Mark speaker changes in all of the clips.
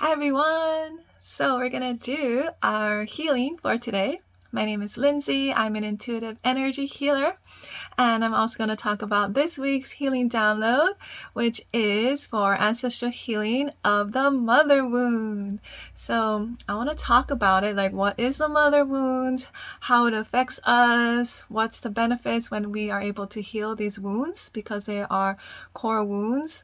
Speaker 1: Hi everyone! So we're gonna do our healing for today. My name is Lindsay. I'm an intuitive energy healer, and I'm also going to talk about this week's healing download, which is for ancestral healing of the mother wound. So I want to talk about it, like what is the mother wound, how it affects us, what's the benefits when we are able to heal these wounds because they are core wounds,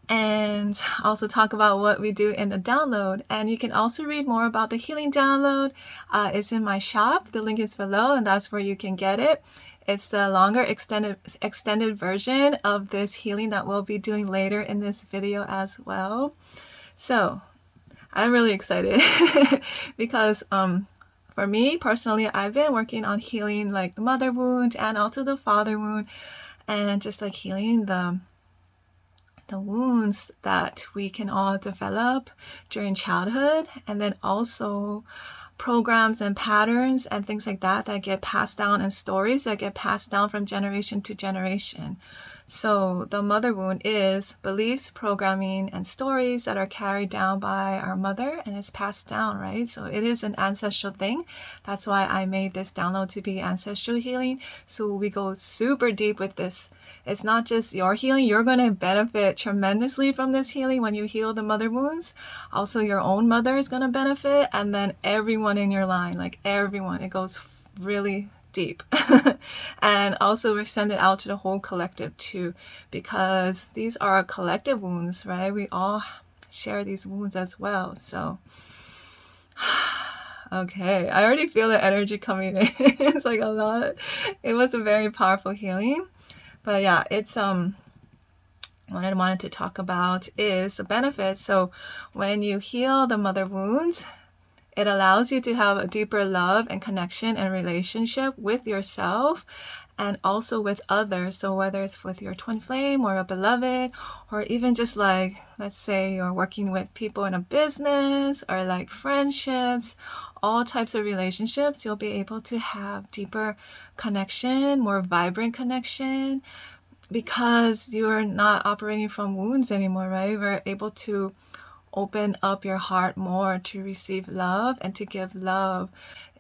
Speaker 1: and also talk about what we do in the download. And you can also read more about the healing download. It's in my shop. The link is below, and that's where you can get it. It's the longer extended version of this healing that we'll be doing later in this video as well. So I'm really excited because for me personally, I've been working on healing like the mother wound and also the father wound, and just like healing the wounds that we can all develop during childhood, and then also programs and patterns and things like that get passed down, and stories that get passed down from generation to generation. So the mother wound is beliefs, programming, and stories that are carried down by our mother and is passed down, right? So it is an ancestral thing. That's why I made this download to be ancestral healing. So we go super deep with this. It's not just your healing. You're going to benefit tremendously from this healing when you heal the mother wounds. Also, your own mother is going to benefit, and then everyone in your line, like everyone. It goes really deep. And also we send it out to the whole collective too, because these are collective wounds, right? We all share these wounds as well. So okay, I already feel the energy coming in. It's like a lot. It was a very powerful healing. But yeah, it's what I wanted to talk about is the benefits. So when you heal the mother wounds, it allows you to have a deeper love and connection and relationship with yourself and also with others. So whether it's with your twin flame or a beloved, or even just like, let's say you're working with people in a business or like friendships, all types of relationships, you'll be able to have deeper connection, more vibrant connection, because you're not operating from wounds anymore, right? We're able to open up your heart more to receive love and to give love.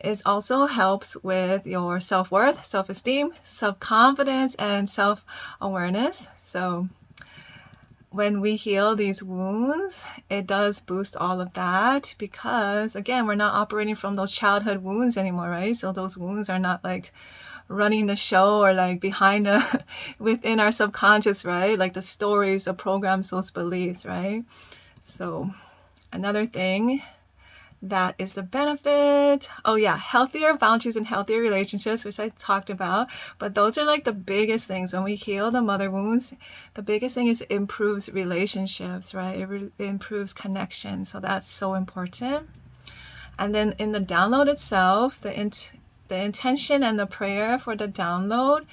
Speaker 1: It also helps with your self-worth, self-esteem, self-confidence, and self-awareness. So when we heal these wounds, it does boost all of that, because again, we're not operating from those childhood wounds anymore, right? So those wounds are not like running the show or like behind within our subconscious, right? Like the stories, the programs, those beliefs, right? So another thing that is the benefit, oh yeah, healthier boundaries and healthier relationships, which I talked about. But those are like the biggest things. When we heal the mother wounds, the biggest thing is it improves relationships, right? It improves connection. So that's so important. And then in the download itself, the intention and the prayer for the download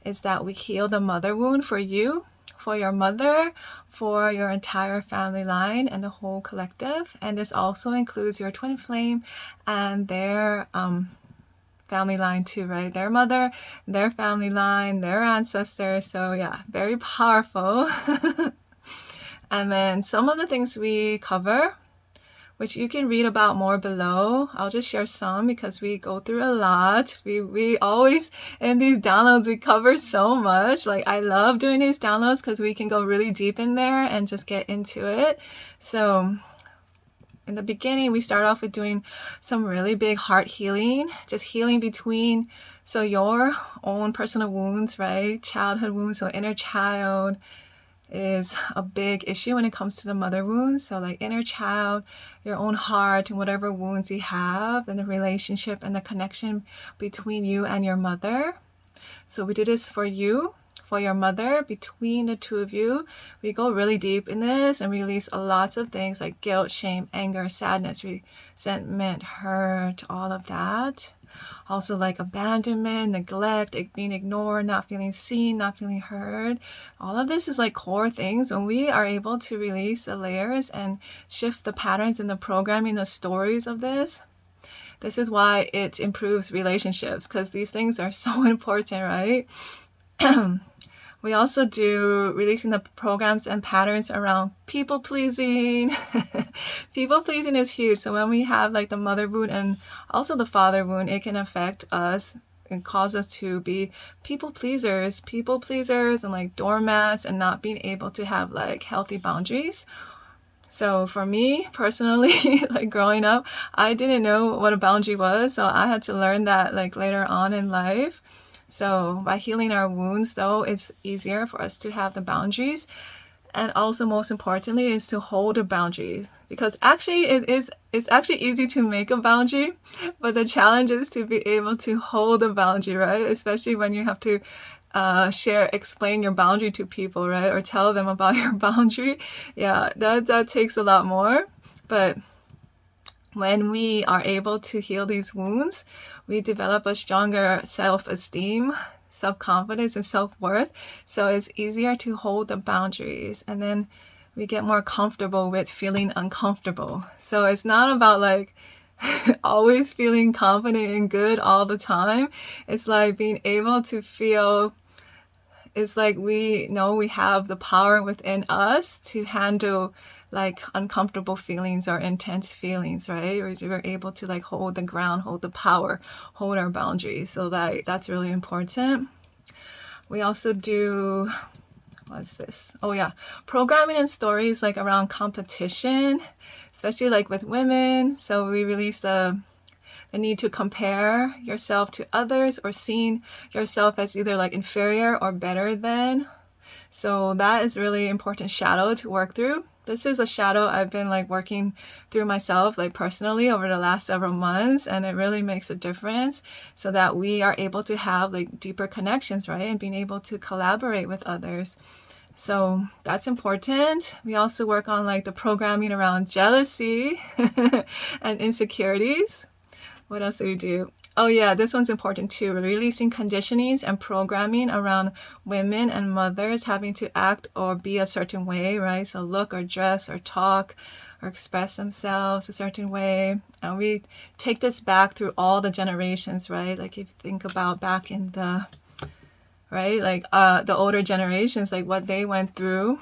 Speaker 1: is that we heal the mother wound for you, for your mother, for your entire family line and the whole collective. And this also includes your twin flame and their family line too, right? Their mother, their family line, their ancestors. So yeah, very powerful. And then some of the things we cover, which you can read about more below. I'll just share some because we go through a lot. We always, in these downloads, we cover so much. Like, I love doing these downloads because we can go really deep in there and just get into it. So in the beginning, we start off with doing some really big heart healing, just healing between, so your own personal wounds, right? Childhood wounds, so inner child is a big issue when it comes to the mother wounds. So like inner child, your own heart, and whatever wounds you have, and the relationship and the connection between you and your mother. So we do this for you, for your mother, between the two of you. We go really deep in this and release lots of things like guilt, shame, anger, sadness, resentment, hurt, all of that. Also like abandonment, neglect, being ignored, not feeling seen, not feeling heard. All of this is like core things. When we are able to release the layers and shift the patterns and the programming, the stories of this is why it improves relationships, because these things are so important, right? We also do releasing the programs and patterns around people pleasing, People pleasing is huge. So when we have like the mother wound and also the father wound, it can affect us and cause us to be people pleasers and like doormats and not being able to have like healthy boundaries. So for me personally, like growing up, I didn't know what a boundary was. So I had to learn that like later on in life. So by healing our wounds though, it's easier for us to have the boundaries. And also most importantly is to hold the boundaries, because actually it's actually easy to make a boundary, but the challenge is to be able to hold the boundary, right? Especially when you have to explain your boundary to people, right? Or tell them about your boundary. Yeah, that takes a lot more. But when we are able to heal these wounds, we develop a stronger self-esteem, self-confidence, and self-worth. So it's easier to hold the boundaries. And then we get more comfortable with feeling uncomfortable. So it's not about like always feeling confident and good all the time. It's like being able to feel, it's like we know we have the power within us to handle like uncomfortable feelings or intense feelings, right? We're able to like hold the ground, hold the power, hold our boundaries. So that's really important. We also do, what's this? Oh yeah, programming and stories like around competition, especially like with women. So we release the need to compare yourself to others or seeing yourself as either like inferior or better than. So that is really important shadow to work through. This is a shadow I've been like working through myself, like personally over the last several months, and it really makes a difference so that we are able to have like deeper connections, right? And being able to collaborate with others. So that's important. We also work on like the programming around jealousy and insecurities. What else do we do? Oh yeah, this one's important too. We're releasing conditionings and programming around women and mothers having to act or be a certain way, right? So look or dress or talk or express themselves a certain way. And we take this back through all the generations, right? Like if you think about back in the, right? Like the older generations, like what they went through,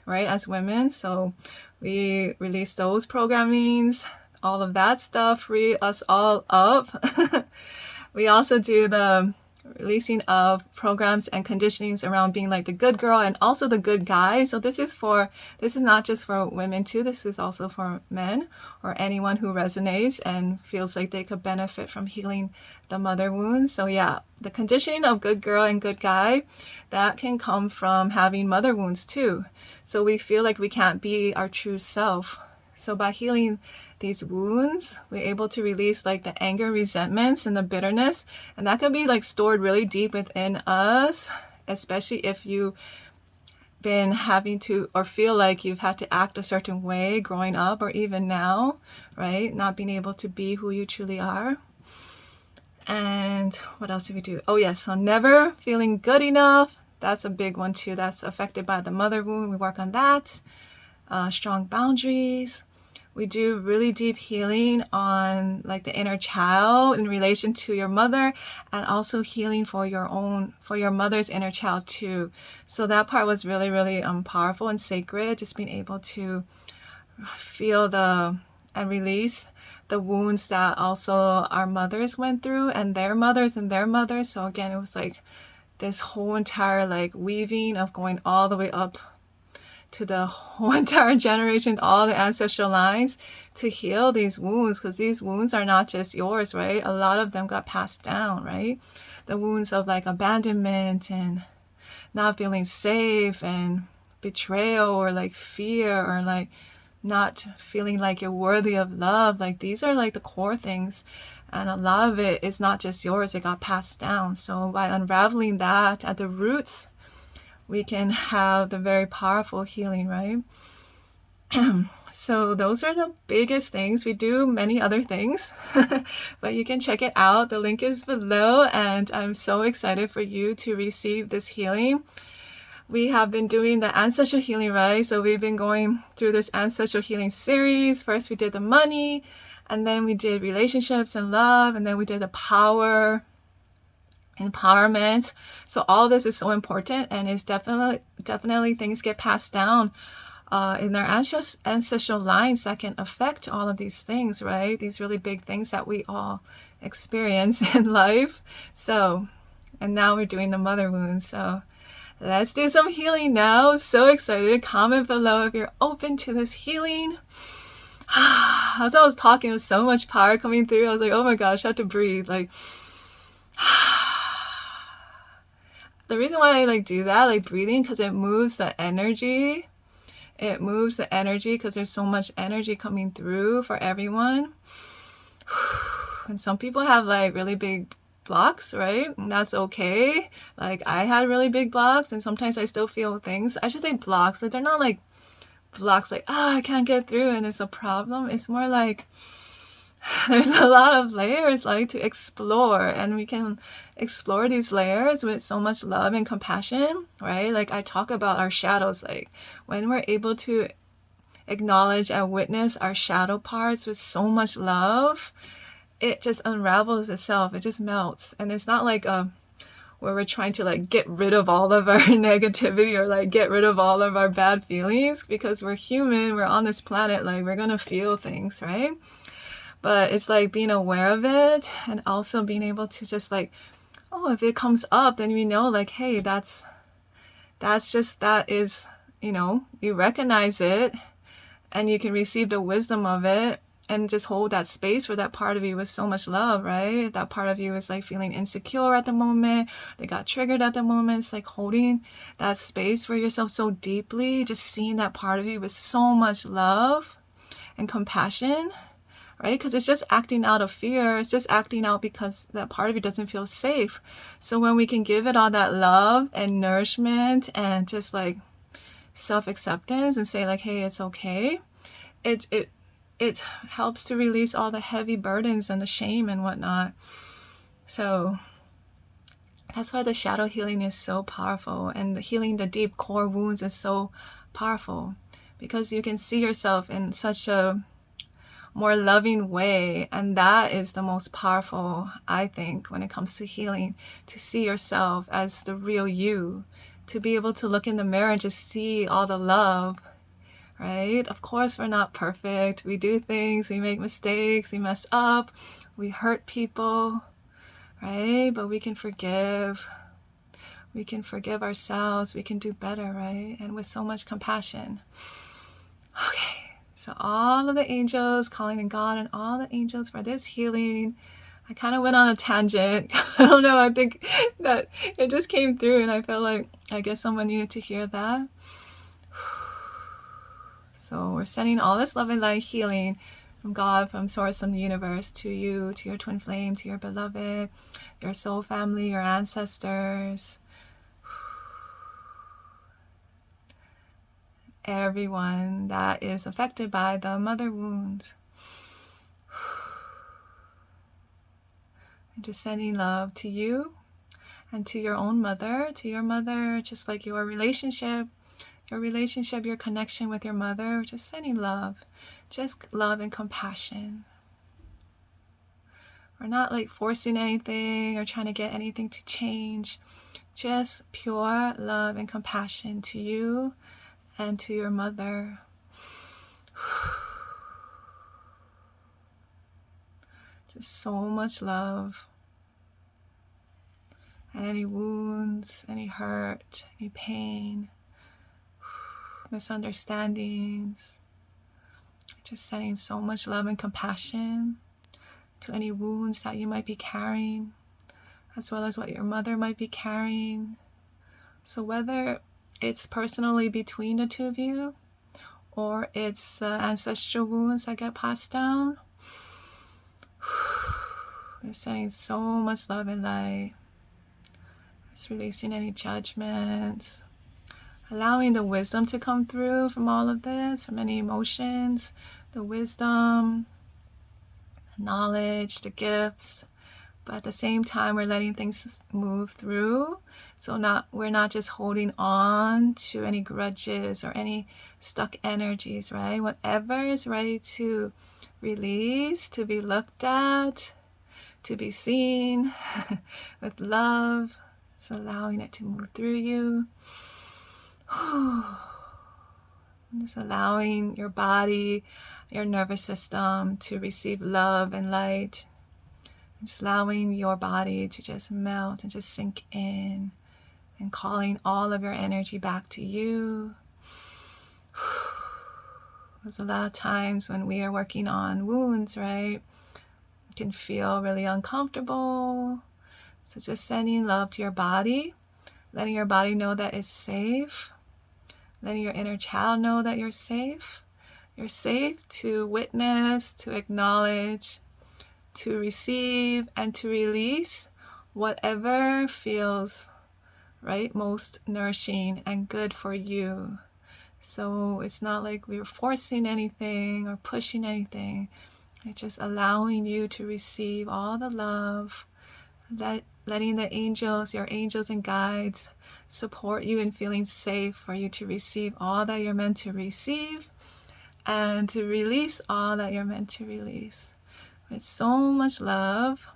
Speaker 1: right? As women. So we release those programmings, all of that stuff, free us all up. We also do the releasing of programs and conditionings around being like the good girl and also the good guy. So this is not just for women too. This is also for men or anyone who resonates and feels like they could benefit from healing the mother wound. So yeah, the conditioning of good girl and good guy, that can come from having mother wounds too. So we feel like we can't be our true self. So by healing these wounds, we're able to release like the anger, resentments, and the bitterness. And that can be like stored really deep within us, especially if you've been having to or feel like you've had to act a certain way growing up or even now, right? Not being able to be who you truly are. And what else do we do? Oh yes, so never feeling good enough. That's a big one too. That's affected by the mother wound. We work on that. Strong boundaries. We do really deep healing on like the inner child in relation to your mother, and also healing for your mother's inner child too. So that part was really, really powerful and sacred, just being able to feel and release the wounds that also our mothers went through and their mothers and their mothers. So again, it was like this whole entire like weaving of going all the way up to the whole entire generation, all the ancestral lines, to heal these wounds, because these wounds are not just yours, right? A lot of them got passed down, right? The wounds of like abandonment and not feeling safe and betrayal or like fear or like not feeling like you're worthy of love. Like these are like the core things, and a lot of it is not just yours, it got passed down. So by unraveling that at the roots, we can have the very powerful healing, right? So those are the biggest things. We do many other things, but you can check it out. The link is below, and I'm so excited for you to receive this healing. We have been doing the ancestral healing, right? So we've been going through this ancestral healing series. First we did the money, and then we did relationships and love, and then we did the power, empowerment. So all this is so important, and it's definitely things get passed down in our ancestral lines that can affect all of these things, right? These really big things that we all experience in life. So, and now we're doing the mother wound. So let's do some healing now. I'm so excited. Comment below if you're open to this healing. As I was talking, with so much power coming through, I was like, oh my gosh, I had to breathe. Like, the reason why I like do that, like breathing, because it moves the energy. It moves the energy because there's so much energy coming through for everyone. And some people have like really big blocks, right? And that's okay. Like I had really big blocks, and sometimes I still feel things. I should say blocks. Like they're not like blocks like, I can't get through and it's a problem. It's more like there's a lot of layers like to explore, and we can explore these layers with so much love and compassion, right? Like I talk about our shadows, like when we're able to acknowledge and witness our shadow parts with so much love, it just unravels itself. It just melts. And it's not like where we're trying to like get rid of all of our negativity or like get rid of all of our bad feelings, because we're human, we're on this planet, like we're gonna feel things, right? But it's like being aware of it, and also being able to just like, oh, if it comes up, then we know like, hey, that is, you recognize it, and you can receive the wisdom of it, and just hold that space for that part of you with so much love, right? If that part of you is like feeling insecure at the moment, they got triggered at the moment, it's like holding that space for yourself so deeply, just seeing that part of you with so much love and compassion, right? Because it's just acting out of fear. It's just acting out because that part of you doesn't feel safe. So when we can give it all that love and nourishment and just like self-acceptance and say like, hey, it's okay, it helps to release all the heavy burdens and the shame and whatnot. So that's why the shadow healing is so powerful, and healing the deep core wounds is so powerful, because you can see yourself in such a more loving way, and that is the most powerful, I think, when it comes to healing, to see yourself as the real you, to be able to look in the mirror and just see all the love, right? Of course, we're not perfect. We do things, we make mistakes, we mess up, we hurt people, right? But we can forgive. We can forgive ourselves. We can do better, right? And with so much compassion. Okay. So all of the angels, calling in God and all the angels for this healing. I kind of went on a tangent. I don't know. I think that it just came through, and I felt like I guess someone needed to hear that. So we're sending all this love and light healing from God, from Source, from the universe, to you, to your twin flame, to your beloved, your soul family, your ancestors. Everyone that is affected by the mother wounds. And just sending love to you and to your own mother, to your mother, just like your relationship, your connection with your mother, just sending love, just love and compassion. We're not like forcing anything or trying to get anything to change, just pure love and compassion to you and to your mother. Just so much love. And any wounds, any hurt, any pain, misunderstandings, just sending so much love and compassion to any wounds that you might be carrying, as well as what your mother might be carrying. So whether it's personally between the two of you, or it's the ancestral wounds that get passed down, we're sending so much love and light. Just releasing any judgments, allowing the wisdom to come through from all of this, from any emotions, the wisdom, the knowledge, the gifts. But at the same time, we're letting things move through. So we're not just holding on to any grudges or any stuck energies, right? Whatever is ready to release, to be looked at, to be seen with love, it's allowing it to move through you. Just allowing your body, your nervous system to receive love and light. Just allowing your body to just melt and just sink in, and calling all of your energy back to you. There's a lot of times when we are working on wounds, right? It can feel really uncomfortable. So just sending love to your body, letting your body know that it's safe, letting your inner child know that you're safe. You're safe to witness, to acknowledge, to receive, and to release whatever feels right, most nourishing and good for you. So it's not like we're forcing anything or pushing anything. It's just allowing you to receive all the love, letting the angels, your angels and guides, support you in feeling safe for you to receive all that you're meant to receive, and to release all that you're meant to release. With so much love,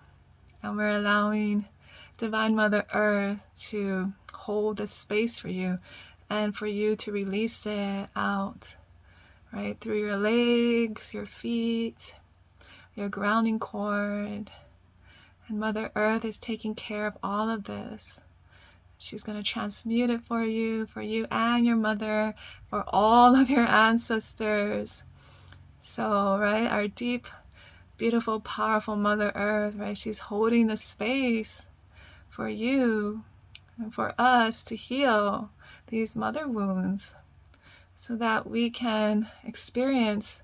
Speaker 1: and we're allowing Divine Mother Earth to hold the space for you, and for you to release it out, right, through your legs, your feet, your grounding cord. And Mother Earth is taking care of all of this. She's going to transmute it for you and your mother, for all of your ancestors. So, right, our deep, beautiful, powerful Mother Earth, right, she's holding the space for you and for us to heal these mother wounds, so that we can experience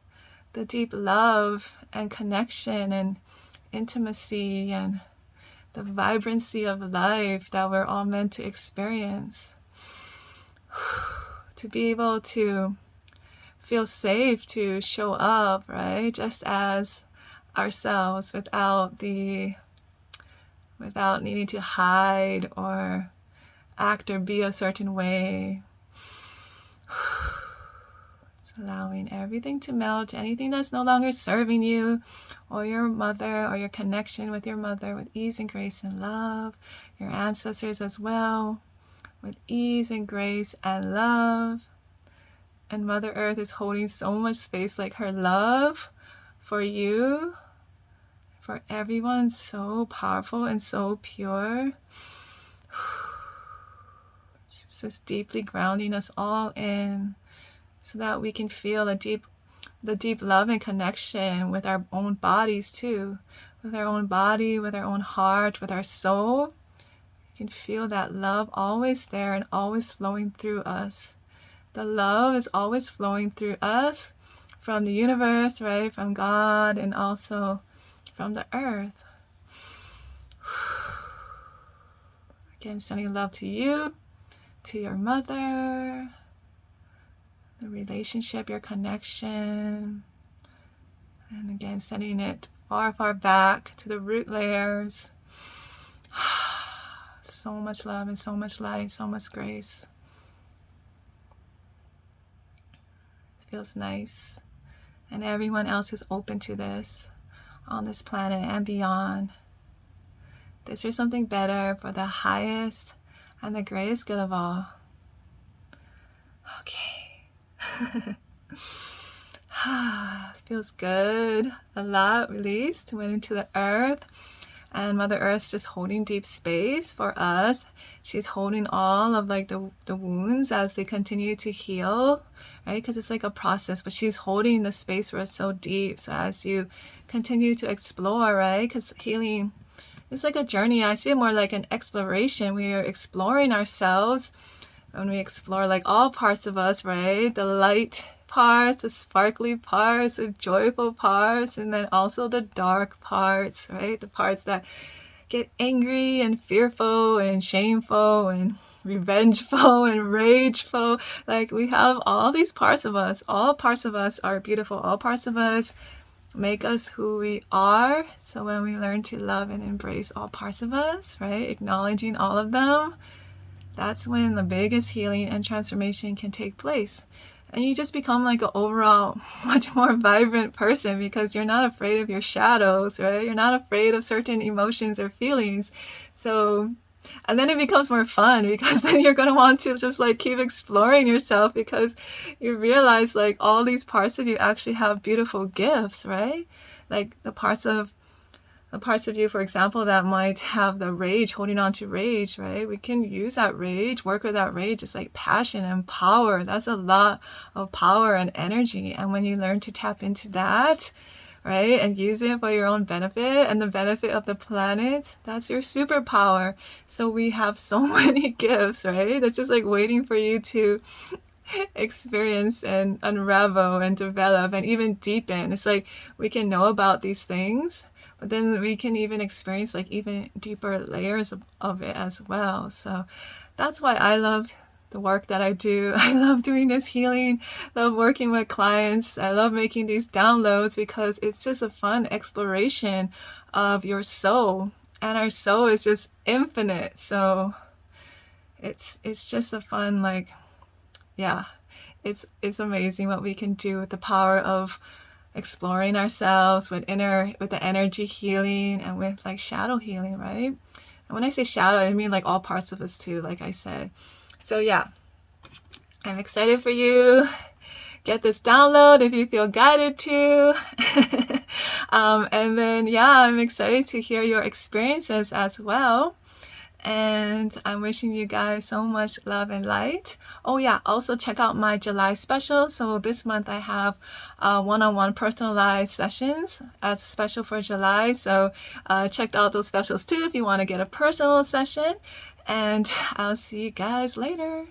Speaker 1: the deep love and connection and intimacy and the vibrancy of life that we're all meant to experience. To be able to feel safe to show up, right, just as ourselves, without needing to hide or act or be a certain way. It's allowing everything to melt, anything that's no longer serving you or your mother or your connection with your mother, with ease and grace and love. Your ancestors as well, with ease and grace and love. And Mother Earth is holding so much space, like her love for you, for everyone, so powerful and so pure. She's just deeply grounding us all in, so that we can feel the deep love and connection with our own bodies too, with our own body, with our own heart, with our soul. You can feel that love always there and always flowing through us. The love is always flowing through us from the universe, right, from God, and also from the earth. Again, sending love to you, to your mother, the relationship, your connection. And again, sending it far, far back to the root layers. So much love and so much light, so much grace. It feels nice. And everyone else who's open to this on this planet and beyond. This is something better for the highest and the greatest good of all. Okay. This feels good. A lot released, went into the earth. And Mother Earth's just holding deep space for us. She's holding all of like the wounds as they continue to heal, right? Because it's like a process, but she's holding the space for us so deep. So as you continue to explore, right? Because healing, it's like a journey. I see it more like an exploration. We are exploring ourselves when we explore like all parts of us, right? The light parts, the sparkly parts, the joyful parts, and then also the dark parts, right? The parts that get angry and fearful and shameful and revengeful and rageful. Like, we have all these parts of us. All parts of us are beautiful. All parts of us make us who we are. So when we learn to love and embrace all parts of us, right, acknowledging all of them, that's when the biggest healing and transformation can take place. And you just become like an overall much more vibrant person, because you're not afraid of your shadows, right? You're not afraid of certain emotions or feelings. So And then it becomes more fun because then you're going to want to just like keep exploring yourself because you realize like all these parts of you actually have beautiful gifts, right? Like the parts of you, for example, that might have the rage, holding on to rage, right? We can use that rage, work with that rage. It's like passion and power. That's a lot of power and energy. And when you learn to tap into that, right, and use it for your own benefit and the benefit of the planet, that's your superpower. So we have so many gifts, right? That's just like waiting for you to experience and unravel and develop and even deepen. It's like we can know about these things, but then we can even experience like even deeper layers of it as well. So that's why I love the work that I do. I love doing this healing, love working with clients. I love making these downloads because it's just a fun exploration of your soul. And our soul is just infinite. So it's just a fun, like, yeah, it's amazing what we can do with the power of exploring ourselves with the energy healing and with like shadow healing, right? And when I say shadow, I mean like all parts of us too, like I said. So yeah, I'm excited for you. Get this download if you feel guided to. And then yeah, I'm excited to hear your experiences as well. And I'm wishing you guys so much love and light. Oh yeah, also check out my July special. So this month I have one-on-one personalized sessions as special for July. So check out those specials too if you want to get a personal session. And I'll see you guys later.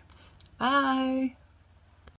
Speaker 1: Bye.